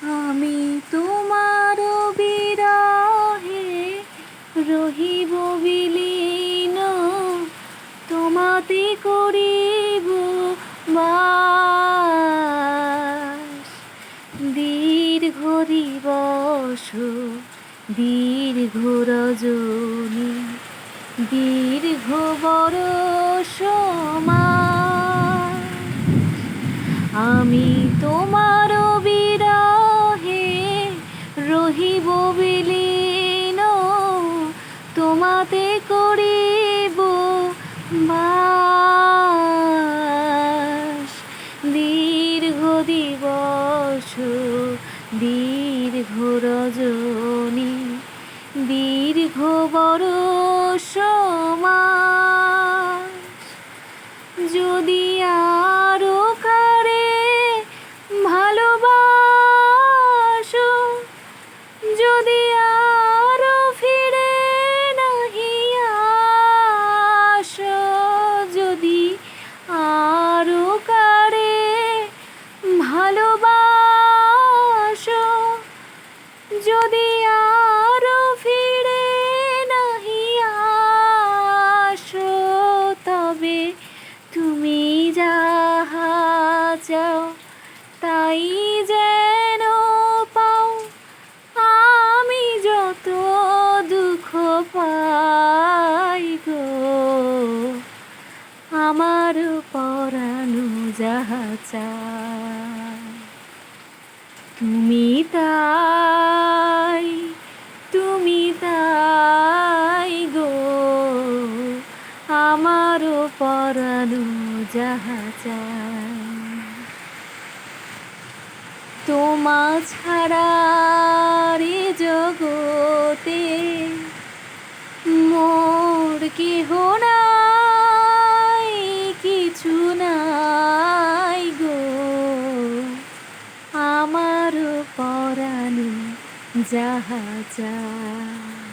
আমি তোমার বিরহে রহিব বিলীন, তোমাতে করিব বাস। দীর্ঘ দিবস দীর্ঘ রজনী দীর্ঘ বরষ মাস, আমি তোমার বিরহে রহিব বিলীন, তোমাতে করিব বাস। দীর্ঘ দিবস দীর্ঘ রজনী দীর্ঘ বরষ মাস, যদি আরো কারে ভালোবাসো, যদি আরো ফিরে নাহি আসো, যদি আরো কারে ভালোবাসো, যদি আরো ফিরে নাহি আসো, তবে তুমি যাহা চাও তাই যেন পাও। আমি যত দুঃখ পাই গো, আমার পরানো যাহা চায় তুমি তাই, তুমি তাই গো, আমার পরানো যাহা চায়। তোমা ছাড়া রে জগতে মোর কেহ নাই, কিছু নাই গো, আমার পরানো যাহা চায়।